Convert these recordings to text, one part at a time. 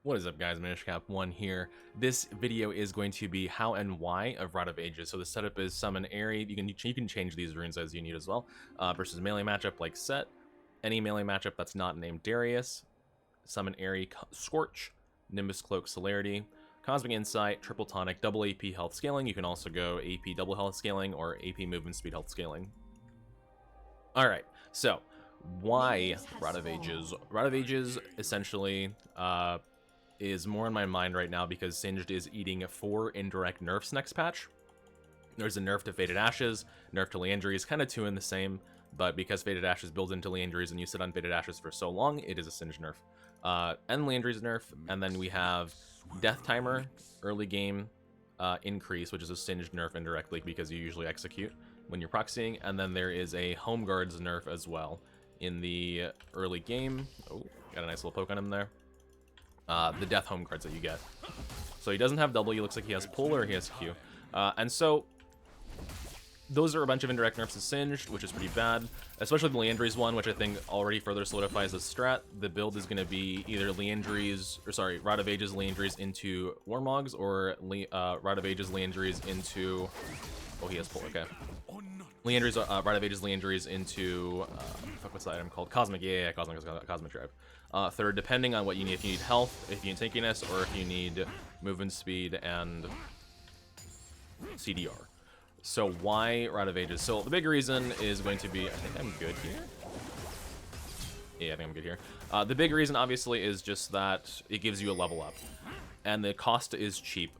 What is up, guys? MinishCap1 here. This video is going to be how and why of Rod of Ages. So the setup is summon Aerie. You can change these runes as you need as well. Versus melee matchup like Set. Any melee matchup that's not named Darius. Summon Aerie, Scorch, Nimbus Cloak, Celerity, Cosmic Insight, Triple Tonic, double AP health scaling. You can also go AP double health scaling or AP movement speed health scaling. Alright, so why Rod of Ages? Rod of Ages essentially is more in my mind right now because Singed is eating 4 indirect nerfs next patch. There's a nerf to Faded Ashes, nerf to Liandry's, kind of two in the same, but because Faded Ashes builds into Liandry's and you sit on Faded Ashes for so long, it is a Singed nerf. And Liandry's nerf, and then we have Death Timer, early game increase, which is a Singed nerf indirectly because you usually execute when you're proxying, and then there is a Home Guards nerf as well in the early game. Oh, got a nice little poke on him there. The death home guards that you get. So he doesn't have W, he looks like he has pull or he has Q. And so those are a bunch of indirect nerfs to Singed, which is pretty bad. Especially the Liandry's one, which I think already further solidifies the strat. The build is going to be either Rod of Ages Liandry's into Warmogs, or Rod of Ages Liandry's into... Oh, he has pull, okay. Liandry's, Rod of Ages Liandry's into... fuck, what's that item called? Cosmic, yeah, Cosmic Drive. Third, depending on what you need. If you need health, if you need tankiness, or if you need movement speed and CDR. So why Rod of Ages? So the big reason is going to be... I think I'm good here. Yeah, I think I'm good here. The big reason, obviously, is just that it gives you a level up. And the cost is cheap.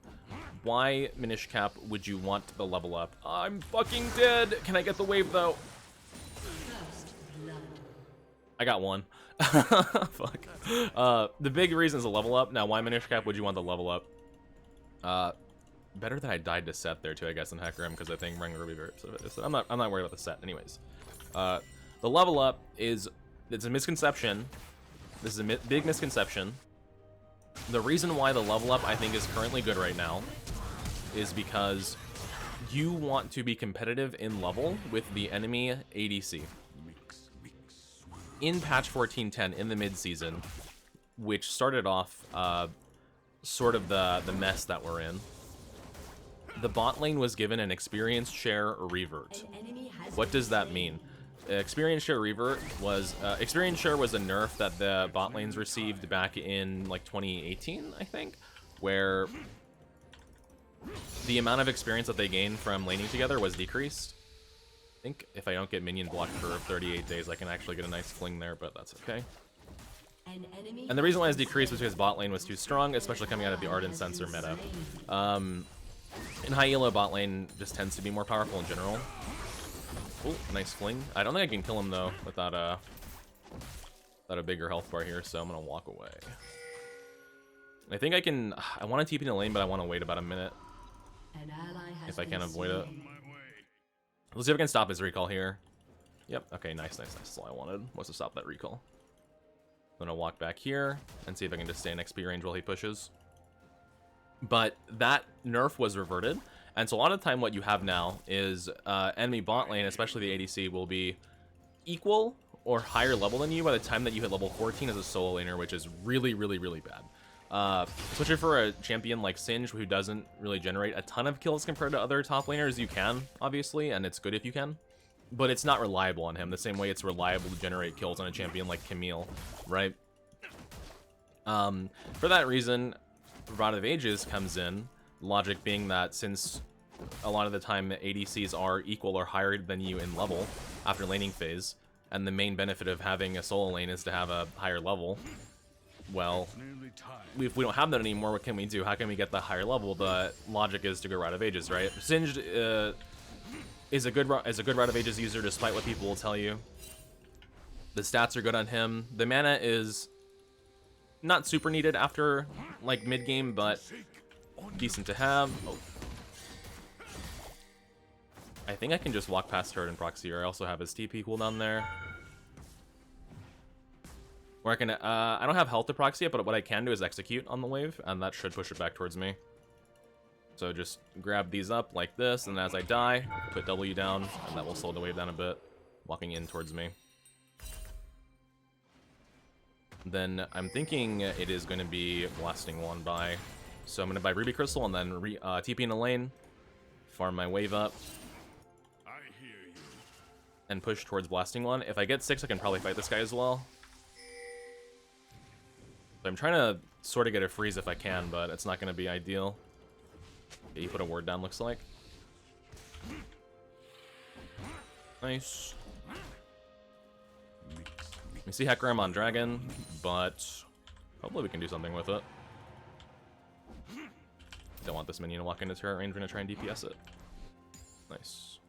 Why, MinishCap, would you want the level up? I'm fucking dead! Can I get the wave, though? I got one. Fuck. The big reason is the level up. Now, why, MinishCap, would you want the level up? Better that I died to Set there, too, I guess, in Hecarim, because I think Ring will be very upset about this. I'm not worried about the Set, anyways. The level up is... It's a misconception. This is a big misconception. The reason why the level up, I think, is currently good right now is because you want to be competitive in level with the enemy ADC. In patch 14.10, in the mid-season, which started off sort of the mess that we're in, the bot lane was given an experience share revert. What does that mean? Experience share revert was experience share was a nerf that the bot lanes received back in like 2018, I think, where the amount of experience that they gained from laning together was decreased. I think if I don't get minion blocked for 38 days, I can actually get a nice fling there, but that's okay. And the reason why it's decreased was because bot lane was too strong, especially coming out of the Ardent Sensor meta. In high elo, bot lane just tends to be more powerful in general. Oh, nice fling. I don't think I can kill him, though, without a bigger health bar here, so I'm gonna walk away. I think I can... I want to TP in the lane, but I want to wait about a minute. If I can avoid it. Let's see if I can stop his recall here. Yep, okay, nice. That's all I wanted, was to stop that recall. I'm gonna walk back here and see if I can just stay in XP range while he pushes. But that nerf was reverted, and so a lot of the time what you have now is enemy bot lane, especially the ADC, will be equal or higher level than you by the time that you hit level 14 as a solo laner, which is really, really, really bad. Especially for a champion like Singed, who doesn't really generate a ton of kills compared to other top laners. You can, obviously, and it's good if you can, but it's not reliable on him the same way it's reliable to generate kills on a champion like Camille, right? For that reason, Rod of Ages comes in, logic being that since a lot of the time ADCs are equal or higher than you in level after laning phase, and the main benefit of having a solo lane is to have a higher level, well, if we don't have that anymore, what can we do? How can we get the higher level? The logic is to go Rod of Ages, right? Singed is a good Rod of Ages user, despite what people will tell you. The stats are good on him. The mana is not super needed after, like, mid-game, but decent to have. Oh. I think I can just walk past Turret and proxy, or I also have his TP cooldown there. Or I can, I don't have health to proxy it, but what I can do is execute on the wave, and that should push it back towards me. So just grab these up like this, and as I die, put W down, and that will slow the wave down a bit, walking in towards me. then I'm thinking it is going to be Blasting One by. So I'm going to buy Ruby Crystal and then TP in a lane, farm my wave up, and push towards Blasting One. If I get 6, I can probably fight this guy as well. So I'm trying to sort of get a freeze if I can, but it's not going to be ideal. Okay, you put a ward down, looks like. Nice. We see Hecarim on Dragon, but hopefully we can do something with it. Don't want this minion to walk into turret range. We're going to try and DPS it. Nice.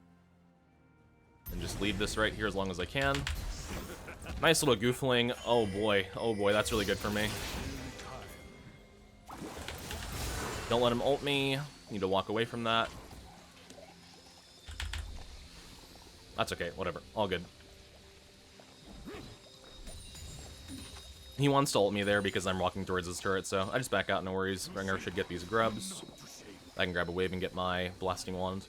And just leave this right here as long as I can. Nice little goofling. Oh boy, that's really good for me. Don't let him ult me. Need to walk away from that. That's okay, whatever. All good. He wants to ult me there because I'm walking towards his turret, so I just back out, no worries. Rengar should get these grubs. I can grab a wave and get my Blasting Wand.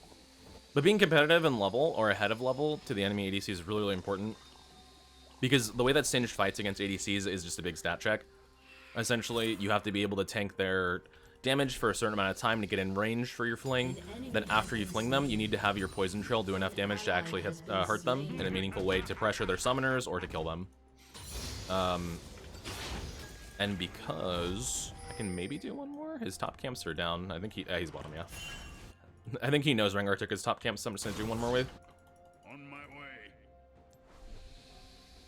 But being competitive in level, or ahead of level, to the enemy ADC is really, really important. Because the way that Singed fights against ADCs is just a big stat check. Essentially, you have to be able to tank their damage for a certain amount of time to get in range for your fling. Then after you fling them, you need to have your Poison Trail do enough damage to actually hurt them in a meaningful way to pressure their summoners or to kill them. And because I can maybe do one more, his top camps are down. I think he's bottom, yeah. I think he knows Rengar took his top camp, so I'm just gonna do one more wave. On my way.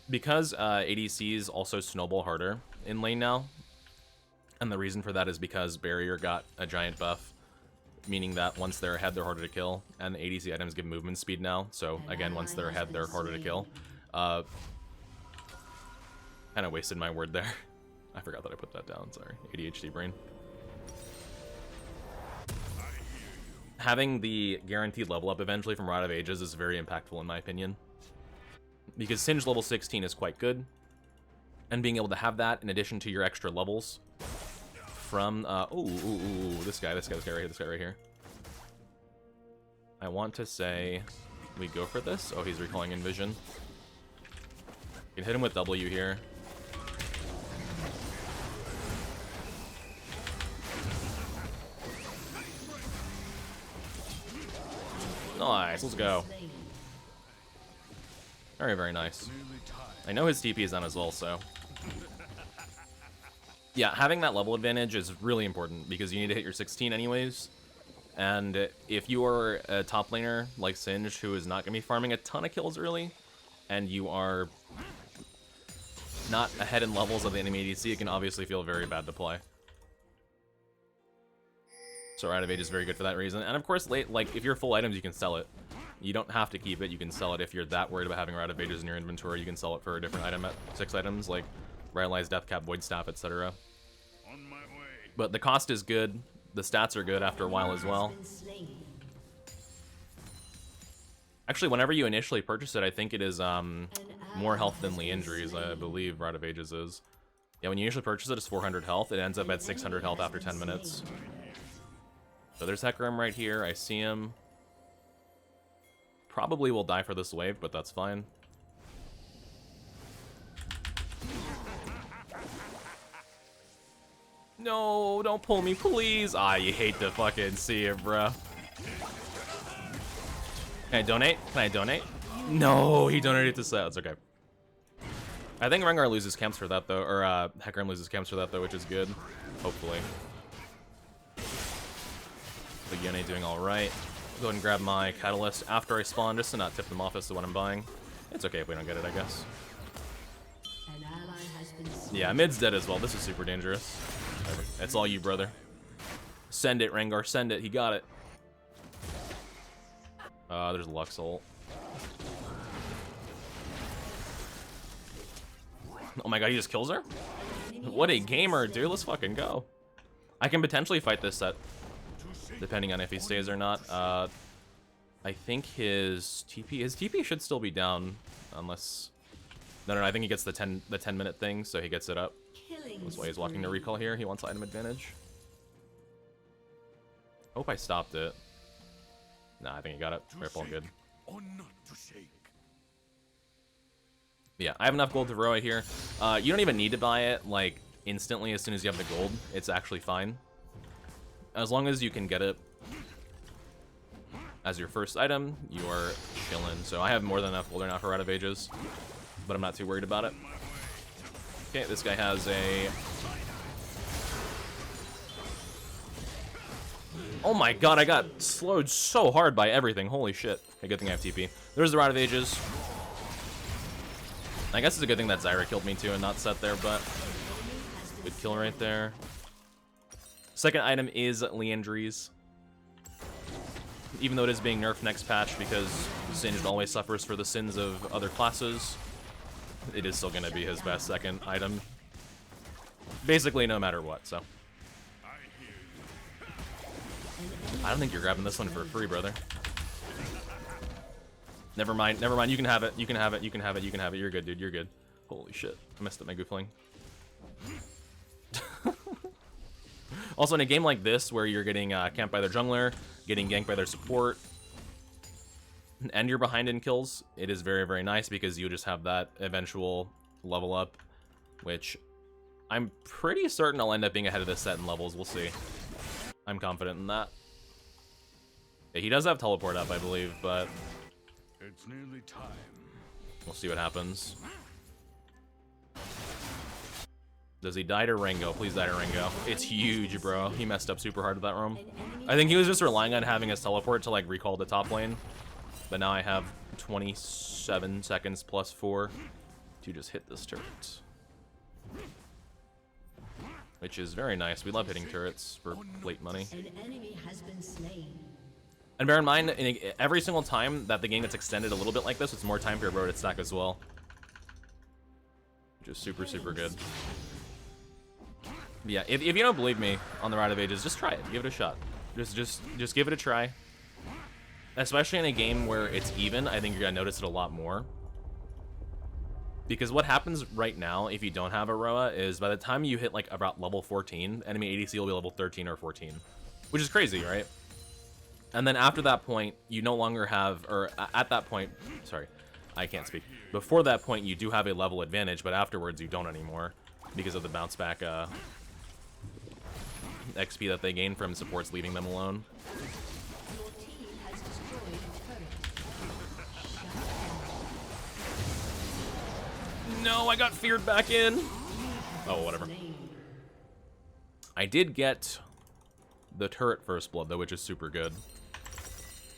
Because ADCs also snowball harder in lane now, and the reason for that is because Barrier got a giant buff, meaning that once they're ahead, they're harder to kill, and the ADC items give movement speed now, so again, once they're ahead, they're harder to kill. Kind of wasted my word there. I forgot that I put that down, sorry. ADHD brain. Having the guaranteed level up eventually from Rod of Ages is very impactful in my opinion. Because Singed level 16 is quite good. And being able to have that in addition to your extra levels from, this guy right here. I want to say we go for this. Oh, he's recalling Envision. You can hit him with W here. Nice, let's go. Very, very nice. I know his TP is on as well, so... Yeah, having that level advantage is really important, because you need to hit your 16 anyways. And if you are a top laner like Singed, who is not going to be farming a ton of kills early, and you are not ahead in levels of the enemy ADC, it can obviously feel very bad to play. So Rite of Age is very good for that reason. And of course, if you're full items, you can sell it. You don't have to keep it, you can sell it. If you're that worried about having Rite of Ages in your inventory, you can sell it for a different item at 6 items, like Ritualized Deathcap, Void Staff, etc. But the cost is good, the stats are good after a while as well. Actually, whenever you initially purchase it, I think it is more health than injuries, I believe Rite of Ages is. Yeah, when you initially purchase it, it's 400 health, it ends up at 600 health after 10 minutes. So there's Hecarim right here, I see him. Probably will die for this wave, but that's fine. No, don't pull me, please. Ah, you hate to fucking see it, bro. Can I donate? Can I donate? No, he donated to set. It's okay. I think Rengar loses camps for that, though. Or, Hecarim loses camps for that, though, which is good. Hopefully. But Yone doing alright. Go ahead and grab my Catalyst after I spawn, just to not tip them off as to what I'm buying. It's okay if we don't get it, I guess. Yeah, mid's dead as well. This is super dangerous. It's all you, brother. Send it, Rengar. Send it. He got it. There's Lux ult. Oh my god, he just kills her? What a gamer, dude. Let's fucking go. I can potentially fight this set, depending on if he stays or not. I think his TP should still be down, unless... No, I think he gets the 10-minute thing, so he gets it up. That's why he's walking to recall here. He wants item advantage. Hope I stopped it. Nah, I think he got it. Rip, all good. Yeah, I have enough gold to Roa here. You don't even need to buy it, like, instantly as soon as you have the gold. It's actually fine. As long as you can get it as your first item, you are chilling. So I have more than enough gold now for Rite of Ages, but I'm not too worried about it. Okay, this guy has a... Oh my god, I got slowed so hard by everything. Holy shit. Okay, good thing I have TP. There's the Rite of Ages. I guess it's a good thing that Zyra killed me too and not Set there, but good kill right there. Second item is Leandry's. Even though it is being nerfed next patch because Singed always suffers for the sins of other classes, it is still going to be his best second item. Basically no matter what, so. I don't think you're grabbing this one for free, brother. Never mind, you can have it, you can have it, you can have it, you can have it. You're good, dude, you're good. Holy shit, I messed up my goofling. Also, in a game like this, where you're getting camped by their jungler, getting ganked by their support, and you're behind in kills, it is very, very nice because you just have that eventual level up, which I'm pretty certain I'll end up being ahead of this set in levels. We'll see. I'm confident in that. Yeah, he does have teleport up, I believe, but it's nearly time. We'll see what happens. Does he die to Ringo? Please die to Ringo. It's huge, bro. He messed up super hard with that roam. I think he was just relying on having his teleport to, like, recall the top lane. But now I have 27 seconds plus 4 to just hit this turret. Which is very nice. We love hitting turrets for late money. An enemy has been slain. And bear in mind, every single time that the game gets extended a little bit like this, it's more time for your bro to stack as well. Which is super, super good. Yeah, if you don't believe me on the Rite of Ages, just try it. Give it a shot. Just give it a try. Especially in a game where it's even, I think you're gonna notice it a lot more. Because what happens right now, if you don't have a Roa, is by the time you hit like about level 14, enemy ADC will be level 13 or 14. Which is crazy, right? And then after that point, you no longer have, or at that point, sorry, I can't speak. Before that point, you do have a level advantage, but afterwards you don't anymore. Because of the bounce back XP that they gain from supports leaving them alone. Your team has destroyed a turret. No, I got feared back in. Oh, whatever. I did get the turret first blood, though, which is super good.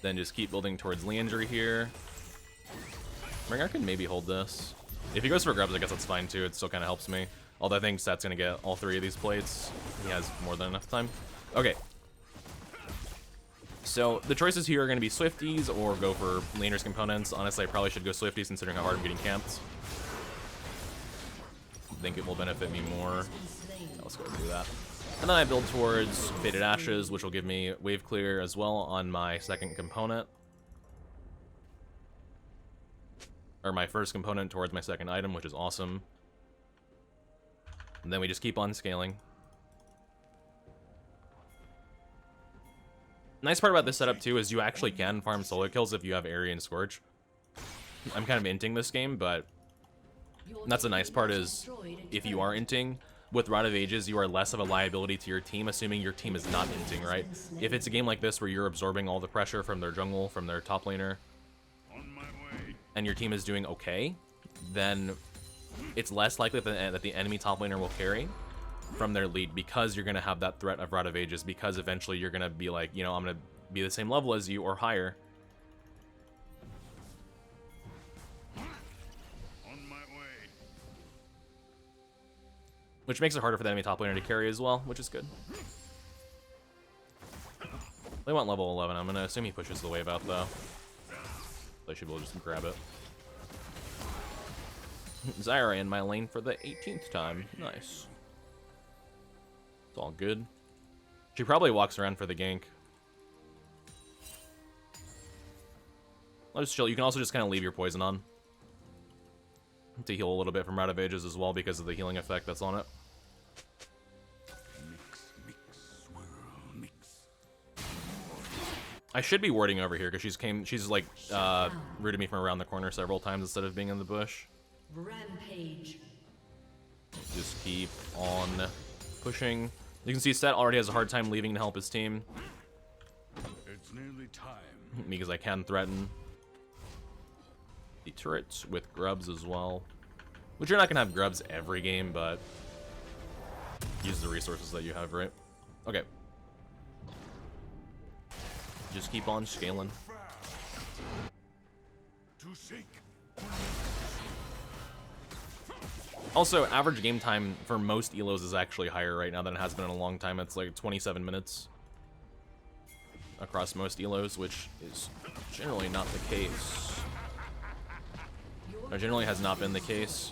Then just keep building towards Leandry here. Rengar can maybe hold this. If he goes for grubs, I guess that's fine, too. It still kind of helps me. Although I think Set's going to get all 3 of these plates. He has more than enough time. Okay. So the choices here are going to be Swifties or go for Leandry's components. Honestly, I probably should go Swifties considering how hard I'm getting camped. I think it will benefit me more. Let's go do that. And then I build towards Faded Ashes, which will give me wave clear as well on my second component. Or my first component towards my second item, which is awesome. And then we just keep on scaling. Nice part about this setup too is you actually can farm solo kills if you have Area and Scorch. I'm kind of inting this game, but that's the nice part is if you are inting, with Rite of Ages, you are less of a liability to your team, assuming your team is not inting, right? If it's a game like this where you're absorbing all the pressure from their jungle, from their top laner, and your team is doing okay, then it's less likely that the enemy top laner will carry from their lead because you're going to have that threat of Rite of Ages, because eventually you're going to be like, you know, I'm going to be the same level as you or higher. On my way. Which makes it harder for the enemy top laner to carry as well, which is good. They want level 11. I'm going to assume he pushes the wave out, though. I should be able to just grab it. Zyra in my lane for the 18th time. Nice. It's all good. She probably walks around for the gank. I'll just chill. You can also just kind of leave your poison on to heal a little bit from Rite of Ages as well because of the healing effect that's on it. I should be warding over here because she's like rooted me from around the corner several times instead of being in the bush. Rampage. Just keep on pushing. You can see Set already has a hard time leaving to help his team. It's nearly time. Because I can threaten the turrets with grubs as well. Which you're not gonna have grubs every game, but use the resources that you have, right? Okay. Just keep on scaling. To seek. Also, average game time for most elos is actually higher right now than it has been in a long time. It's like 27 minutes across most elos, which is generally not the case. Or generally has not been the case.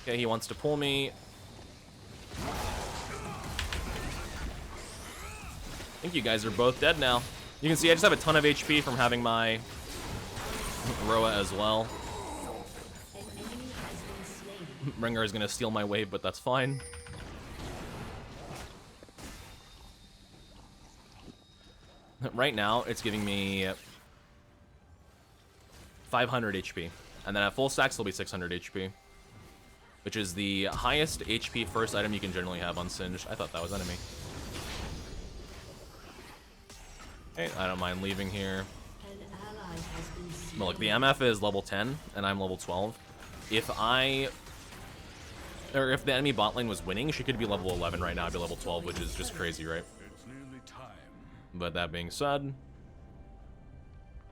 Okay, he wants to pull me. I think you guys are both dead now. You can see I just have a ton of HP from having my Roa as well. Rengar is going to steal my wave, but that's fine. Right now, it's giving me 500 HP. And then at full stacks, it'll be 600 HP. Which is the highest HP first item you can generally have on Singed. I thought that was enemy. Okay, I don't mind leaving here. But look, the MF is level 10, and I'm level 12. If the enemy bot lane was winning, she could be level 11 right now. I'd be level 12, which is just crazy, right? It's nearly time. But that being said,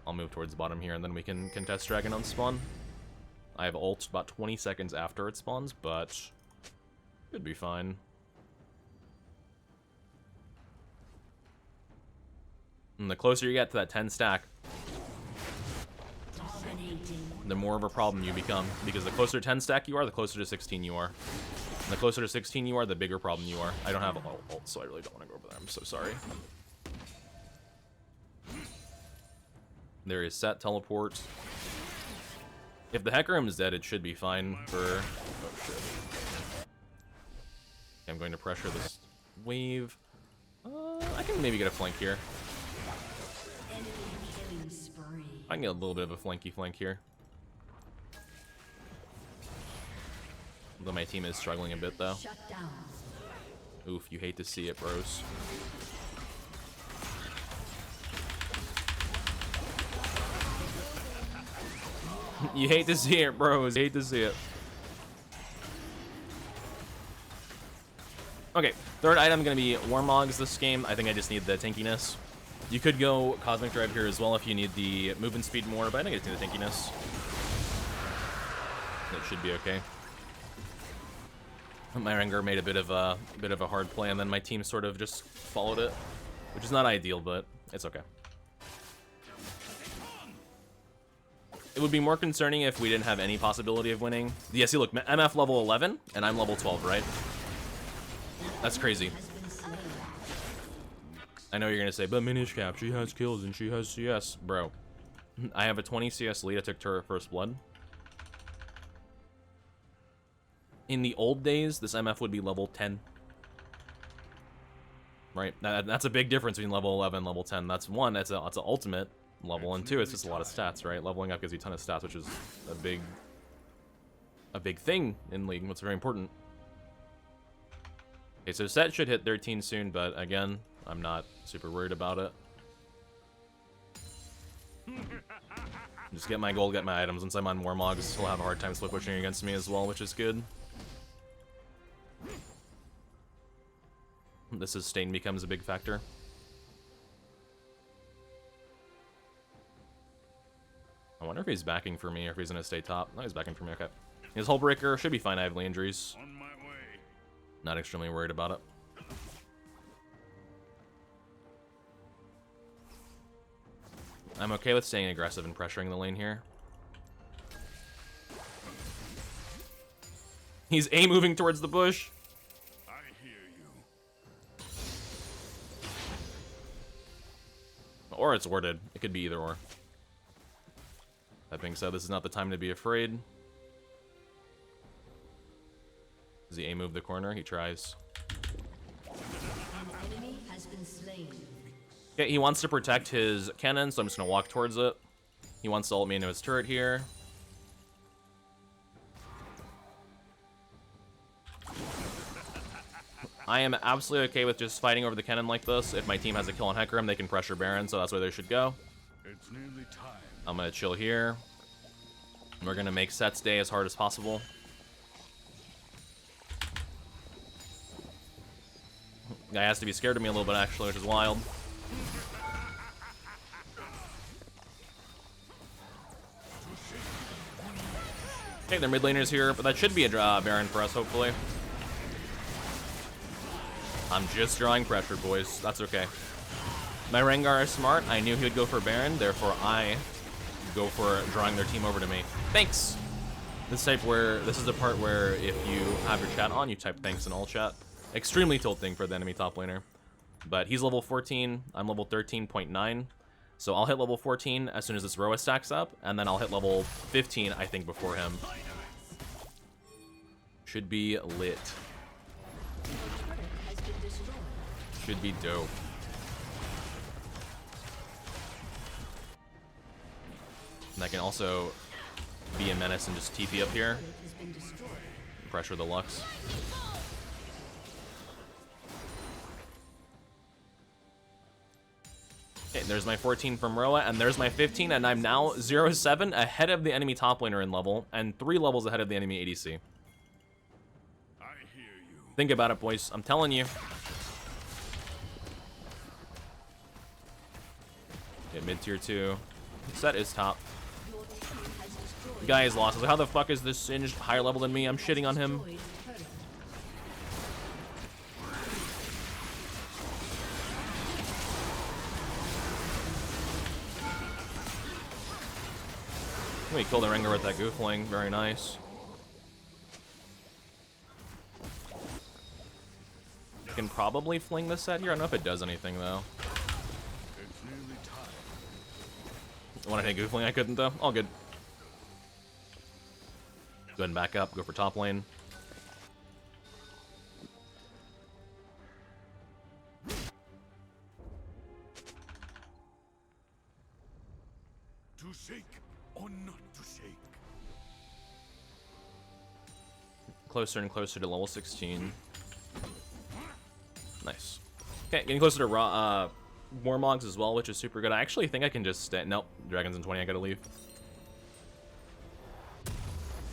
I'll move towards the bottom here, and then we can contest Dragon on spawn. I have ult about 20 seconds after it spawns, but should be fine. And the closer you get to that 10 stack, the more of a problem you become. Because the closer to 10 stack you are, the closer to 16 you are. And the closer to 16 you are, the bigger problem you are. I don't have ult, so I really don't want to go over there. I'm so sorry. There is Set teleport. If the Hecarim is dead, it should be fine for... Oh, shit. I'm going to pressure this wave. I can maybe get a flank here. I can get a little bit of a flanky flank here. Although my team is struggling a bit, though. Oof, you hate to see it, bros. You hate to see it, bros. You hate to see it. Okay, third item gonna be Warmogs this game. I think I just need the tankiness. You could go Cosmic Drive here as well if you need the movement speed more, but I think I just need the tankiness. That should be okay. My Rengar made a bit of a hard play, and then my team sort of just followed it, which is not ideal, but it's okay. It would be more concerning if we didn't have any possibility of winning. Yeah, see, look, MF level 11, and I'm level 12, right? That's crazy. I know you're gonna say, but Minish Cap, she has kills and she has CS. Bro, I have a 20 CS lead. I took turret first blood. In the old days, this MF would be level 10. Right? That's a big difference between level 11 and level 10. That's one, that's an ultimate level, and two, it's just a lot of stats, right? Leveling up gives you a ton of stats, which is a big thing in League. What's very important. Okay, so Set should hit 13 soon, but again, I'm not super worried about it. Just get my gold, get my items. Once I'm on Warmogs, he'll have a hard time split pushing against me as well, which is good. This sustain becomes a big factor. I wonder if he's backing for me or if he's gonna stay top. No, he's backing for me, okay. His Hull Breaker should be fine. I have injuries. On my way. Not extremely worried about it. I'm okay with staying aggressive and pressuring the lane here. He's moving towards the bush. I hear you. Or it's warded. It could be either or. That being said, this is not the time to be afraid. Does he move the corner? He tries. An enemy has been slain. Okay, he wants to protect his cannon, so I'm just gonna walk towards it. He wants to ult me into his turret here. I am absolutely okay with just fighting over the cannon like this. If my team has a kill on Hecarim, they can pressure Baron, so that's where they should go. It's nearly time. I'm gonna chill here. We're gonna make Set's day as hard as possible. Guy has to be scared of me a little bit, actually, which is wild. Okay, their mid laners here, but that should be a Baron for us, hopefully. I'm just drawing pressure, boys. That's okay. My Rengar is smart. I knew he would go for Baron, therefore I go for drawing their team over to me. Thanks! This is the part where if you have your chat on, you type thanks in all chat. Extremely tilting for the enemy top laner. But he's level 14, I'm level 13.9. So I'll hit level 14 as soon as this Roa stacks up, and then I'll hit level 15, I think, before him. Should be lit. Should be dope. And I can also be a menace and just TP up here. Pressure the Lux. Okay, there's my 14 from Roa, and there's my 15, and I'm now 0-7 ahead of the enemy top laner in level, and 3 levels ahead of the enemy ADC. I hear you. Think about it, boys. I'm telling you. Okay, mid-tier 2. Set is top. The guy is lost. I was like, how the fuck is this Singed higher level than me? I'm shitting on him. We killed the Rengar with that Goofling. Very nice. I can probably fling this set here. I don't know if it does anything, though. It's nearly time. I want to hit Goofling. I couldn't, though. All good. Go ahead and back up. Go for top lane. To shake or not to shake? Closer and closer to level 16. Nice. Okay, getting closer to Warmogs as well, which is super good. I actually think I can just stay. Nope, Dragon's in 20. I gotta leave.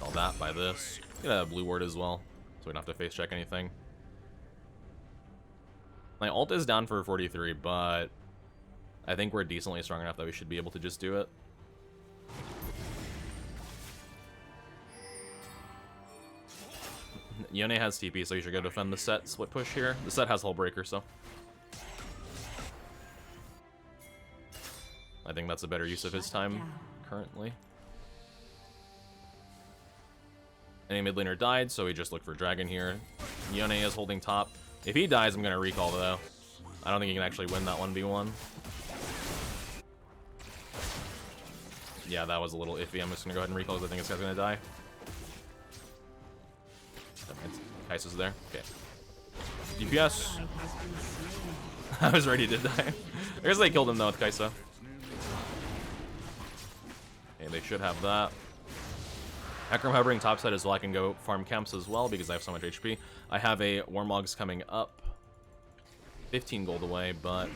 All that by this. Get a blue ward as well, so we don't have to face check anything. My ult is down for 43, but I think we're decently strong enough that we should be able to just do it. Yone has TP, so you should go defend the set split push here. The set has Hull Breaker, so I think that's a better use of his time currently. Any mid laner died, so we just look for Dragon here. Yone is holding top. If he dies, I'm gonna recall though. I don't think he can actually win that 1v1. Yeah, that was a little iffy. I'm just gonna go ahead and recall because I think this guy's gonna die. Kai'Sa's there. Okay. DPS. I was ready to die. I guess they killed him though with Kai'Sa. Okay, they should have that. Hecarim hovering topside as well. I can go farm camps as well because I have so much HP. I have a Warmogs coming up. 15 gold away, but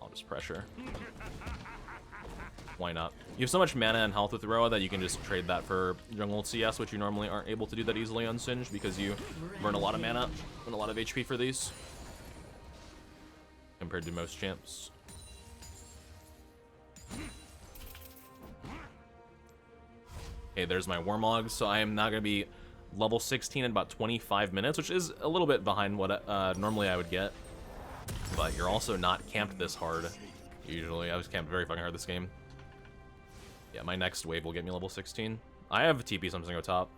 I'll just pressure. Why not? You have so much mana and health with Roa that you can just trade that for jungle CS, which you normally aren't able to do that easily on Singed because you burn a lot of mana and a lot of HP for these compared to most champs. Okay, there's my Warmog, so I am now going to be level 16 in about 25 minutes, which is a little bit behind what normally I would get. But you're also not camped this hard, usually. I was camped very fucking hard this game. Yeah, my next wave will get me level 16. I have a TP, so I'm just gonna go top.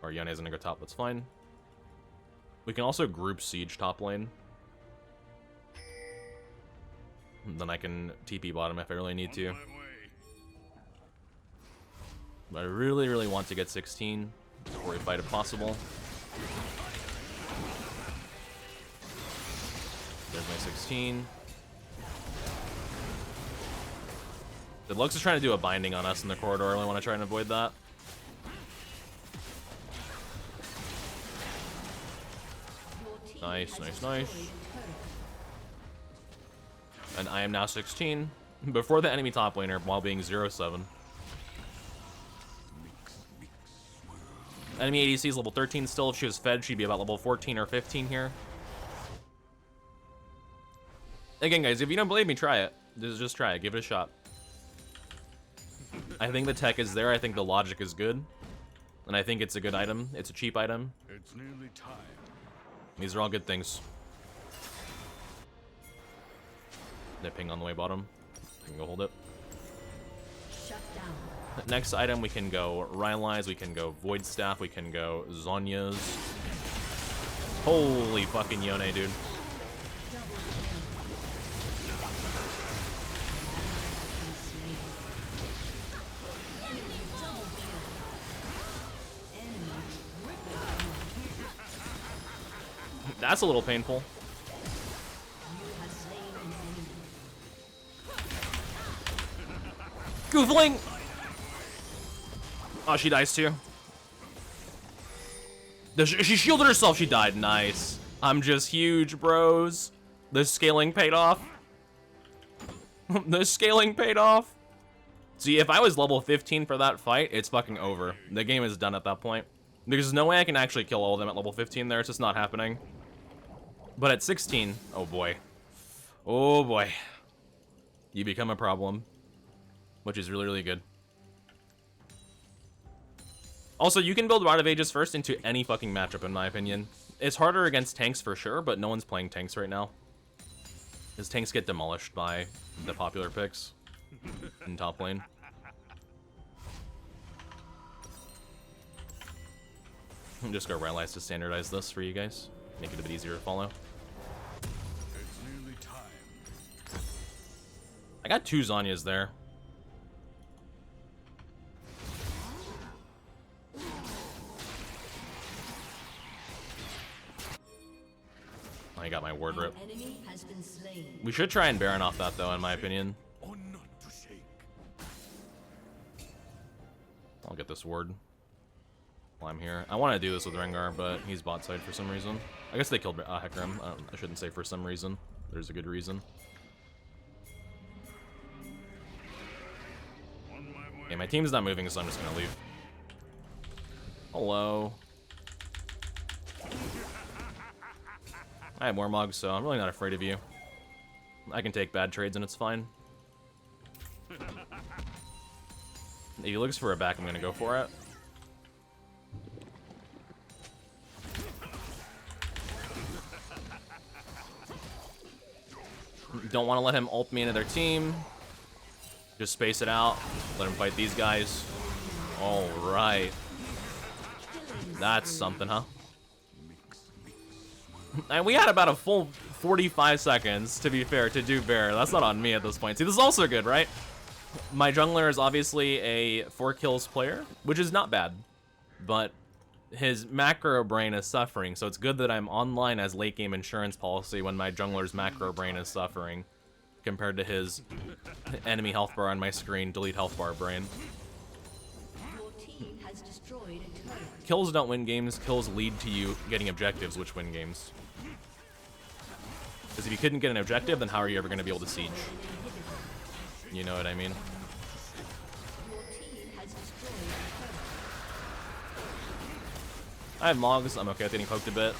Or Yone's gonna go top, that's fine. We can also group siege top lane. Then I can TP bottom if I really need to. But I really, really want to get 16 before we fight if possible. There's my 16. The Lux is trying to do a binding on us in the corridor. I really want to try and avoid that. Nice, nice, nice. And I am now 16. Before the enemy top laner while being 0-7. Enemy ADC is level 13 still. If she was fed, she'd be about level 14 or 15 here. Again, guys, if you don't believe me, try it. Just try it. Give it a shot. I think the tech is there. I think the logic is good. And I think it's a good item. It's a cheap item. It's nearly time. These are all good things. Nipping on the way bottom. I can go hold it. Shut down. Next item, we can go Rylai's, we can go Void Staff, we can go Zhonya's. Holy fucking Yone, dude. That's a little painful. Goofling! Oh, she dies too. She shielded herself, she died. Nice. I'm just huge, bros. The scaling paid off. The scaling paid off. See, if I was level 15 for that fight, it's fucking over. The game is done at that point. There's no way I can actually kill all of them at level 15 there. It's just not happening. But at 16, oh boy. Oh boy. You become a problem. Which is really, really good. Also, you can build Rod of Ages first into any fucking matchup, in my opinion. It's harder against tanks for sure, but no one's playing tanks right now. Because tanks get demolished by the popular picks in top lane. I'm just gonna realize to standardize this for you guys. Make it a bit easier to follow. It's nearly time. I got 2 Zhonyas there. I got my ward rip. Enemy has been slain. We should try and Baron off that though, in my opinion. Or not to shake. I'll get this ward while I'm here. I want to do this with Rengar, but he's bot side for some reason. I guess they killed Hecarim. I shouldn't say for some reason. There's a good reason. On my way. Okay, my team's not moving, so I'm just gonna leave. Hello. I have Warmog, so I'm really not afraid of you. I can take bad trades and it's fine. If he looks for a back, I'm gonna go for it. Don't want to let him ult me into their team. Just space it out. Let him fight these guys. Alright. That's something, huh? And we had about a full 45 seconds, to be fair, to do Bear. That's not on me at this point. See, this is also good, right? My jungler is obviously a 4 kills player, which is not bad. But his macro brain is suffering, so it's good that I'm online as late game insurance policy when my jungler's macro brain is suffering, compared to his enemy health bar on my screen, delete health bar brain. Your team has destroyed a turret. Kills don't win games, kills lead to you getting objectives, which win games. Because if you couldn't get an objective, then how are you ever going to be able to siege? You know what I mean? Your team has destroyed a turret. I have Mogs, I'm okay with getting poked a bit.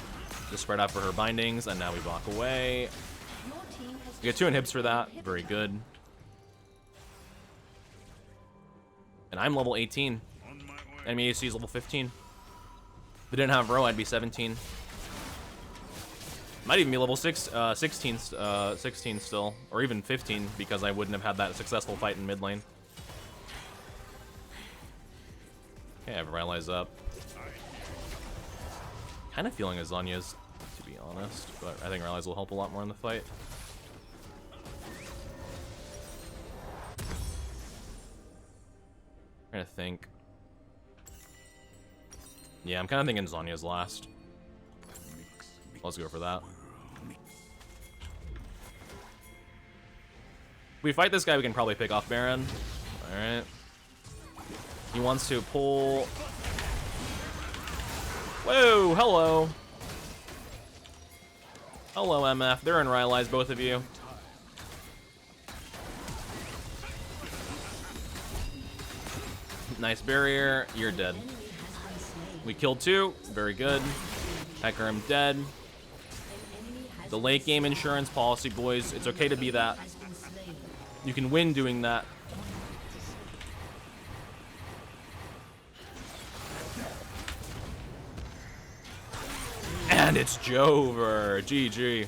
Just spread out for her bindings, and now we walk away. Your team has We get 2 inhibs for that, very good. And I'm level 18. On my way. Enemy AC is level 15. If they didn't have Row, I'd be 17. Might even be level 16 still, or even 15, because I wouldn't have had that successful fight in mid lane. Okay, I have Rylai's up. Kind of feeling as Zhonya's, to be honest, but I think Rylai's will help a lot more in the fight. I'm trying to think. Yeah, I'm kind of thinking Zhonya's last. Let's go for that. If we fight this guy, we can probably pick off Baron. Alright. He wants to pull... Whoa, hello. Hello, MF. They're in Rylai's, both of you. Nice barrier. You're dead. We killed 2. Very good. Hecarim dead. The late game insurance policy, boys. It's okay to be that. You can win doing that. And it's Jover. GG.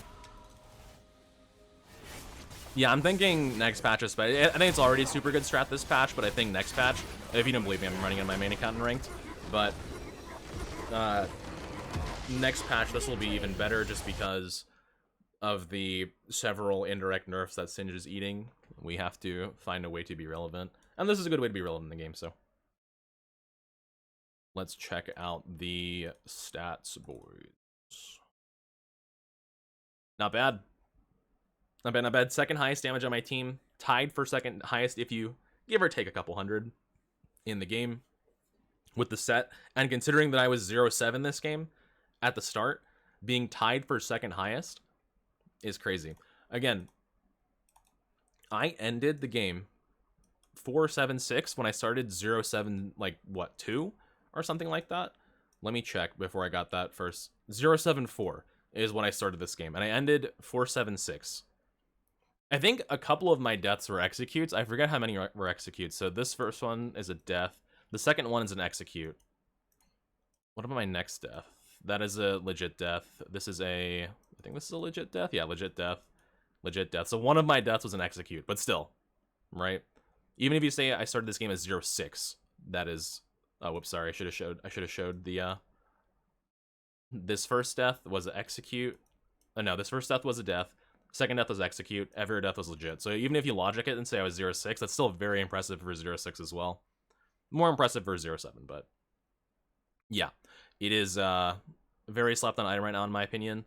Yeah, I'm thinking next patch is better. I think it's already super good strat this patch, but I think next patch, if you don't believe me, I'm running in my main account and ranked, but next patch, this will be even better just because of the several indirect nerfs that Singed is eating. We have to find a way to be relevant, and this is a good way to be relevant in the game, so. Let's check out the stats, boys. Not bad. Not bad, not bad. Second highest damage on my team. Tied for second highest if you give or take a couple hundred in the game with the set. And considering that I was 0-7 this game at the start, being tied for second highest is crazy. Again, I ended the game 4-7-6 when I started 0-7, like, what, 2? Or something like that? Let me check before I got that first. 0-7-4 is when I started this game. And I ended 4-7-6. I think a couple of my deaths were executes. I forget how many were executes. So this first one is a death. The second one is an execute. What about my next death? That is a legit death. This is a... I think this is a legit death? Yeah, legit death. Legit death. So one of my deaths was an execute, but still, right? Even if you say I started this game as 0-6, that is... Oh, whoops, sorry. I should have showed the... This first death was an execute. Oh, no, this first death was a death. Second death was execute. Every death was legit. So even if you logic it and say I was 0-6, that's still very impressive for 0-6 as well. More impressive for 0-7, but yeah, it is very slept on item right now in my opinion.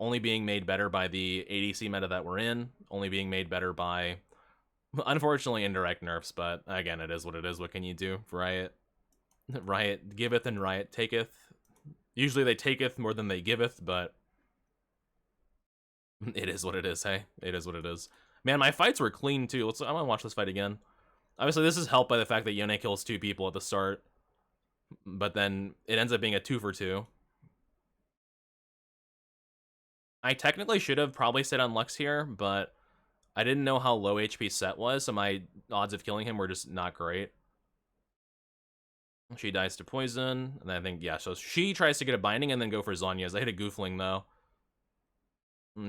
Only being made better by the ADC meta that we're in. Only being made better by, unfortunately, indirect nerfs. But again, it is what it is. What can you do? Riot giveth and Riot taketh. Usually they taketh more than they giveth, but it is what it is, hey? It is what it is. Man, my fights were clean, too. I want to watch this fight again. Obviously, this is helped by the fact that Yone kills 2 people at the start. But then it ends up being a 2-for-2. I technically should have probably stayed on Lux here, but I didn't know how low HP Set was, so my odds of killing him were just not great. She dies to poison, and I think, yeah, so she tries to get a binding and then go for Zhonya's. I hit a Goofling, though.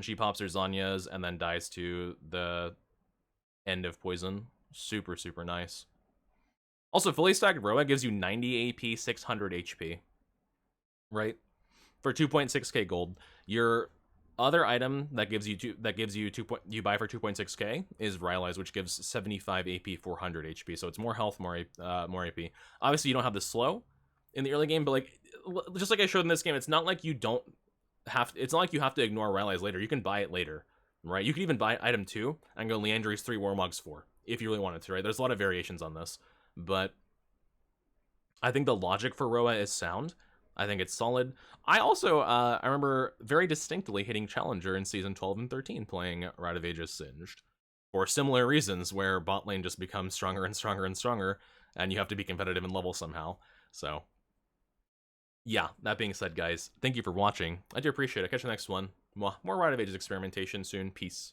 She pops her Zhonya's and then dies to the end of poison. Super, super nice. Also, fully stacked Roa gives you 90 AP, 600 HP. Right? For 2.6k gold. Your other item that gives you you buy for 2.6k is Rylai's, which gives 75 AP, 400 HP. So it's more health, more AP. Obviously, you don't have the slow in the early game, but like just like I showed in this game, it's not like you don't it's not like you have to ignore Rylai's later. You can buy it later, right? You can even buy item 2 and go Leandry's 3, Warmog's 4, if you really wanted to, right? There's a lot of variations on this, but I think the logic for Roa is sound. I think it's solid. I also, I remember very distinctly hitting Challenger in Season 12 and 13 playing Rite of Ages Singed for similar reasons, where bot lane just becomes stronger and stronger and stronger, and you have to be competitive in level somehow. So yeah, that being said, guys, thank you for watching. I do appreciate it. Catch you next one. More Rite of Ages experimentation soon. Peace.